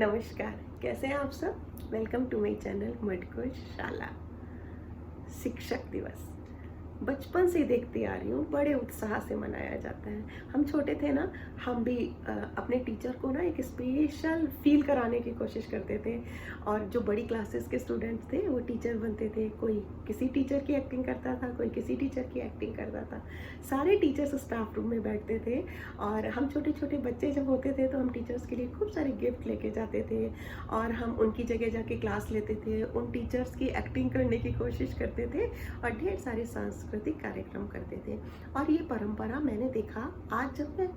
नमस्कार, कैसे हैं आप सब? वेलकम टू माय चैनल मटकुश शाला। शिक्षक दिवस बचपन से देखती आ रही हूँ, बड़े उत्साह से मनाया जाता है। हम छोटे थे ना, हम भी अपने टीचर को ना एक स्पेशल फील कराने की कोशिश करते थे। और जो बड़ी क्लासेस के स्टूडेंट्स थे वो टीचर बनते थे। कोई किसी टीचर की एक्टिंग करता था, कोई किसी टीचर की एक्टिंग करता था। सारे टीचर्स स्टाफ रूम में बैठते थे और हम छोटे छोटे बच्चे जब होते थे तो हम टीचर्स के लिए खूब सारे गिफ्ट लेके जाते थे और हम उनकी जगह जाके क्लास लेते थे, उन टीचर्स की एक्टिंग करने की कोशिश करते थे और ढेर सारे सांस्कृतिक कार्यक्रम करते थे। और ये परंपरा मैंने देखा आज जब मैं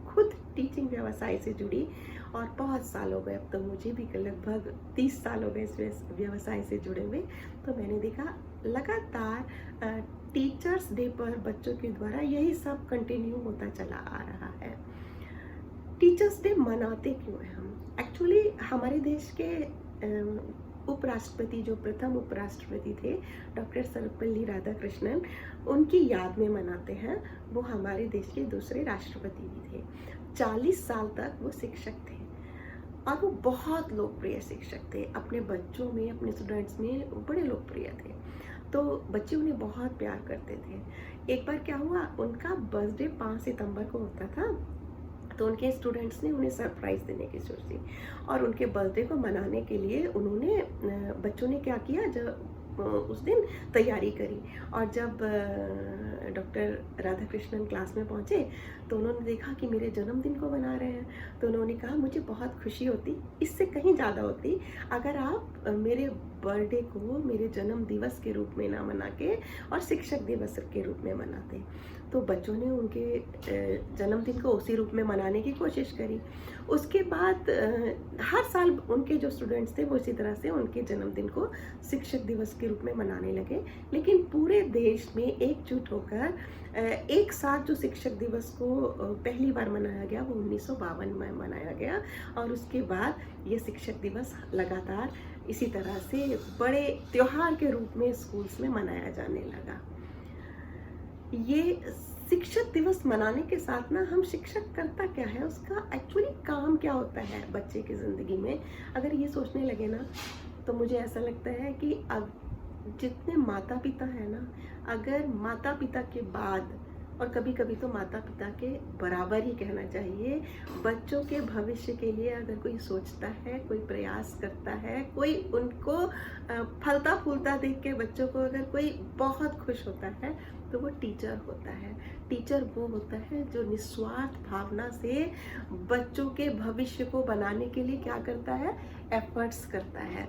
खुद टीचिंग व्यवसाय से जुड़ी और बहुत साल हो गए, अब तो मुझे भी लगभग 30 साल हो गए इस व्यवसाय से जुड़े हुए। तो मैंने देखा लगातार टीचर्स डे पर बच्चों के द्वारा यही सब कंटिन्यू होता चला आ रहा है। टीचर्स डे मनाते क्यों हैं हम? एक्चुअली हमारे देश के उपराष्ट्रपति, जो प्रथम उपराष्ट्रपति थे डॉक्टर सर्वपल्ली राधाकृष्णन, उनकी याद में मनाते हैं। वो हमारे देश के दूसरे राष्ट्रपति भी थे। 40 साल तक वो शिक्षक थे और वो बहुत लोकप्रिय शिक्षक थे। अपने बच्चों में, अपने स्टूडेंट्स में बड़े लोकप्रिय थे। तो बच्चे उन्हें बहुत प्यार करते थे। एक बार क्या हुआ, उनका बर्थडे 5 सितंबर को होता था। तो उनके स्टूडेंट्स ने उन्हें सरप्राइज़ देने की सोची और उनके बर्थडे को मनाने के लिए उन्होंने बच्चों ने क्या किया, जब उस दिन तैयारी करी। और जब डॉक्टर राधाकृष्णन क्लास में पहुँचे तो उन्होंने देखा कि मेरे जन्मदिन को मना रहे हैं। तो उन्होंने कहा मुझे बहुत खुशी होती, इससे कहीं ज़्यादा होती अगर आप मेरे बर्थडे को मेरे जन्म दिवस के रूप में ना मना के और शिक्षक दिवस के रूप में मनाते। तो बच्चों ने उनके जन्मदिन को उसी रूप में मनाने की कोशिश करी। उसके बाद हर साल उनके जो स्टूडेंट्स थे वो इसी तरह से उनके जन्मदिन को शिक्षक दिवस के रूप में मनाने लगे। लेकिन पूरे देश में एकजुट होकर एक साथ जो शिक्षक दिवस को पहली बार मनाया गया वो 1952 में मनाया गया। और उसके बाद ये शिक्षक दिवस लगातार इसी तरह से बड़े त्योहार के रूप में स्कूल्स में मनाया जाने लगा। ये शिक्षक दिवस मनाने के साथ ना, हम शिक्षक करता क्या है, उसका एक्चुअली काम क्या होता है बच्चे की ज़िंदगी में, अगर ये सोचने लगे ना तो मुझे ऐसा लगता है कि अब जितने माता पिता हैं ना, अगर माता पिता के बाद और कभी कभी तो माता पिता के बराबर ही कहना चाहिए, बच्चों के भविष्य के लिए अगर कोई सोचता है, कोई प्रयास करता है, कोई उनको फलता फूलता देख के बच्चों को अगर कोई बहुत खुश होता है तो वो टीचर होता है। टीचर वो होता है जो निस्वार्थ भावना से बच्चों के भविष्य को बनाने के लिए क्या करता है, एफर्ट्स करता है।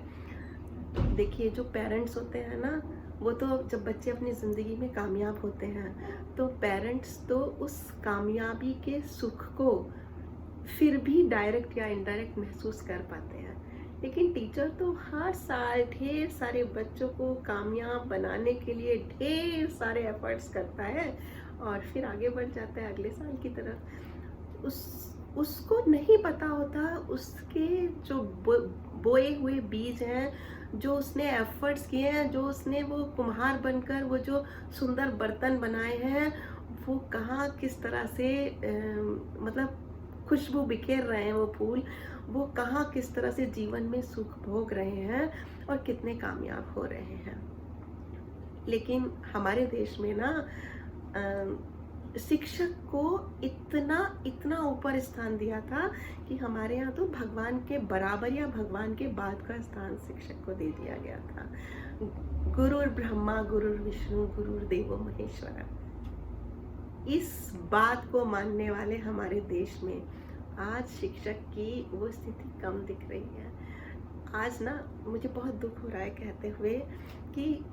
देखिए, जो पेरेंट्स होते हैं ना, वो तो जब बच्चे अपनी ज़िंदगी में कामयाब होते हैं तो पेरेंट्स तो उस कामयाबी के सुख को फिर भी डायरेक्ट या इनडायरेक्ट महसूस कर पाते हैं। लेकिन टीचर तो हर साल ढेर सारे बच्चों को कामयाब बनाने के लिए ढेर सारे एफर्ट्स करता है और फिर आगे बढ़ जाता है अगले साल की तरफ। उसको नहीं पता होता उसके जो बोए हुए बीज हैं, जो उसने एफर्ट्स किए हैं, जो उसने वो कुम्हार बनकर वो जो सुंदर बर्तन बनाए हैं, वो कहाँ किस तरह से मतलब खुशबू बिखेर रहे हैं वो फूल, वो कहाँ किस तरह से जीवन में सुख भोग रहे हैं और कितने कामयाब हो रहे हैं। लेकिन हमारे देश में ना शिक्षक को इतना इतना ऊपर स्थान दिया था कि हमारे यहाँ तो भगवान के बराबर या भगवान के बाद का स्थान शिक्षक को दे दिया गया था। गुरुर् ब्रह्मा गुरुर् विष्णु गुरुर्देवो महेश्वरा, इस बात को मानने वाले हमारे देश में आज शिक्षक की वो स्थिति कम दिख रही है। आज ना मुझे बहुत दुख हो रहा है कहते हुए कि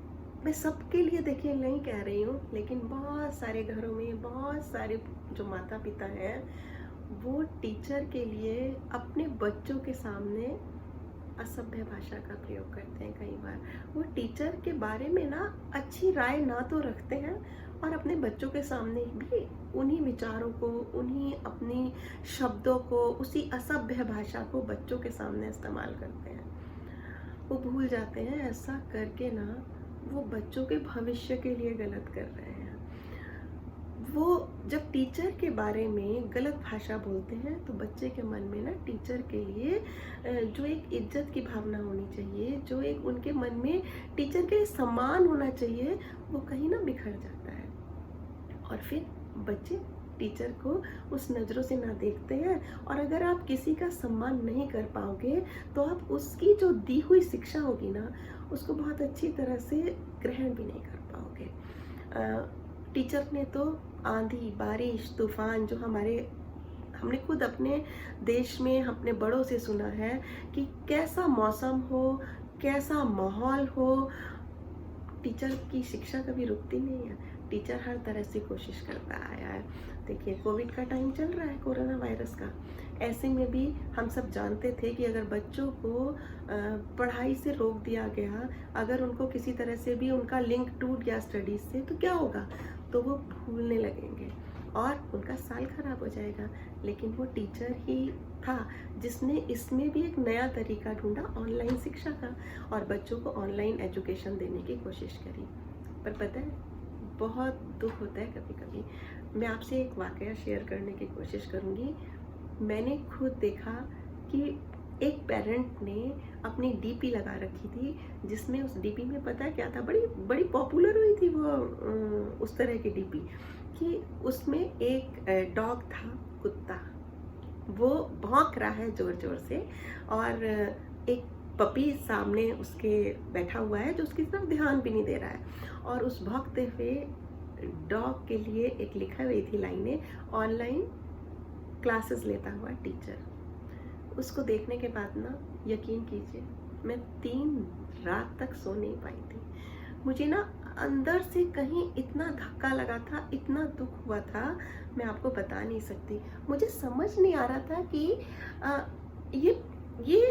मैं सबके लिए देखिए नहीं कह रही हूँ, लेकिन बहुत सारे घरों में बहुत सारे जो माता पिता हैं वो टीचर के लिए अपने बच्चों के सामने असभ्य भाषा का प्रयोग करते हैं। कई बार वो टीचर के बारे में ना अच्छी राय ना तो रखते हैं और अपने बच्चों के सामने भी उन्हीं विचारों को, उन्हीं अपनी शब्दों को, उसी असभ्य भाषा को बच्चों के सामने इस्तेमाल करते हैं। वो भूल जाते हैं ऐसा करके ना वो बच्चों के भविष्य के लिए गलत कर रहे हैं। वो जब टीचर के बारे में गलत भाषा बोलते हैं तो बच्चे के मन में ना टीचर के लिए जो एक इज्जत की भावना होनी चाहिए, जो एक उनके मन में टीचर के लिए सम्मान होना चाहिए, वो कहीं ना बिखर जाता है। और फिर बच्चे टीचर को उस नज़रों से ना देखते हैं, और अगर आप किसी का सम्मान नहीं कर पाओगे तो आप उसकी जो दी हुई शिक्षा होगी ना उसको बहुत अच्छी तरह से ग्रहण भी नहीं कर पाओगे। टीचर ने तो आंधी, बारिश, तूफान, जो हमने खुद अपने देश में अपने बड़ों से सुना है कि कैसा मौसम हो, कैसा माहौल हो, टीचर की शिक्षा कभी रुकती नहीं है। टीचर हर तरह से कोशिश करता आया है। देखिए, कोविड का टाइम चल रहा है, कोरोना वायरस का। ऐसे में भी हम सब जानते थे कि अगर बच्चों को पढ़ाई से रोक दिया गया, अगर उनको किसी तरह से भी उनका लिंक टूट गया स्टडीज से, तो क्या होगा, तो वो भूलने लगेंगे और उनका साल खराब हो जाएगा। लेकिन वो टीचर ही था जिसने इसमें भी एक नया तरीका ढूंढा ऑनलाइन शिक्षा का, और बच्चों को ऑनलाइन एजुकेशन देने की कोशिश करी। पर पता है, बहुत दुख होता है कभी कभी। मैं आपसे एक वाकया शेयर करने की कोशिश करूँगी। मैंने खुद देखा कि एक पेरेंट ने अपनी डीपी लगा रखी थी, जिसमें उस डीपी में पता है क्या था, बड़ी बड़ी पॉपुलर हुई थी वो उस तरह की डीपी, कि उसमें एक डॉग था, कुत्ता, वो भौंक रहा है ज़ोर ज़ोर से, और एक पपी सामने उसके बैठा हुआ है जो उसकी तरफ ध्यान भी नहीं दे रहा है। और उस भौंकते हुए डॉग के लिए एक लिखा हुई थी लाइनें, ऑनलाइन क्लासेस लेता हुआ टीचर। उसको देखने के बाद ना, यकीन कीजिए, मैं 3 रात तक सो नहीं पाई थी। मुझे ना अंदर से कहीं इतना धक्का लगा था, इतना दुख हुआ था, मैं आपको बता नहीं सकती। मुझे समझ नहीं आ रहा था कि ये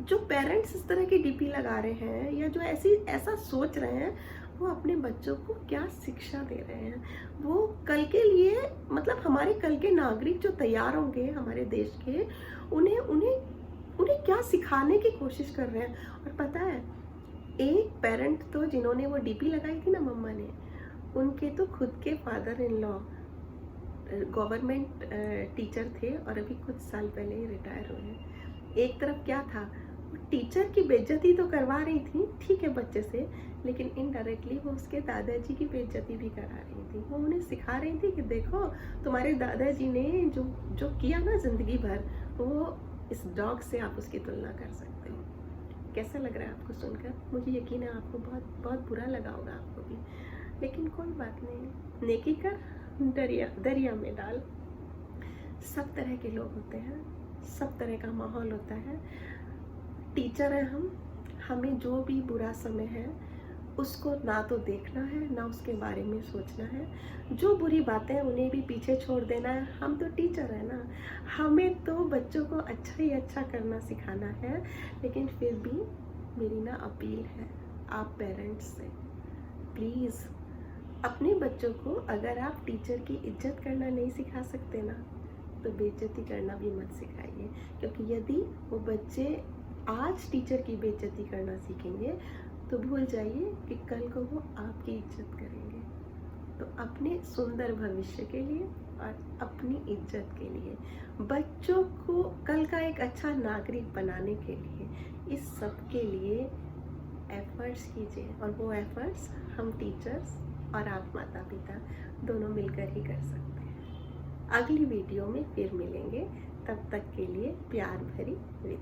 जो पेरेंट्स इस तरह की डीपी लगा रहे हैं या जो ऐसा सोच रहे हैं, वो अपने बच्चों को क्या शिक्षा दे रहे हैं। वो कल के लिए, मतलब हमारे कल के नागरिक जो तैयार होंगे हमारे देश के, उन्हें उन्हें उन्हें क्या सिखाने की कोशिश कर रहे हैं। और पता है, एक पेरेंट तो जिन्होंने वो डीपी लगाई थी ना मम्मा ने, उनके तो खुद के father in law government teacher थे और अभी कुछ साल पहले ही रिटायर हुए हैं। एक तरफ क्या था, टीचर की बेइज्जती तो करवा रही थी, ठीक है, बच्चे से, लेकिन इनडायरेक्टली वो उसके दादाजी की बेइज्जती भी करा रही थी। वो उन्हें सिखा रही थी कि देखो, तुम्हारे दादाजी ने जो जो किया ना जिंदगी भर, वो इस डॉग से आप उसकी तुलना कर सकते हो। कैसा लग रहा है आपको सुनकर? मुझे यकीन है आपको बहुत बहुत बुरा लगा होगा आपको भी, लेकिन कोई बात नहीं। नेकी कर, दरिया में डाल। सब तरह के लोग होते हैं, सब तरह का माहौल होता है। टीचर है हम, हमें जो भी बुरा समय है उसको ना तो देखना है, ना उसके बारे में सोचना है। जो बुरी बातें हैं उन्हें भी पीछे छोड़ देना है। हम तो टीचर है ना, हमें तो बच्चों को अच्छा ही अच्छा करना सिखाना है। लेकिन फिर भी मेरी ना अपील है आप पेरेंट्स से, प्लीज़ अपने बच्चों को, अगर आप टीचर की इज्जत करना नहीं सिखा सकते ना, तो बेइज्जती करना भी मत सिखाइए। क्योंकि यदि वो बच्चे आज टीचर की बेइज्जती करना सीखेंगे तो भूल जाइए कि कल को वो आपकी इज्जत करेंगे। तो अपने सुंदर भविष्य के लिए और अपनी इज्जत के लिए, बच्चों को कल का एक अच्छा नागरिक बनाने के लिए, इस सब के लिए एफर्ट्स कीजिए। और वो एफर्ट्स हम टीचर्स और आप माता पिता दोनों मिलकर ही कर सकते हैं। अगली वीडियो में फिर मिलेंगे, तब तक के लिए प्यार भरी विदाई।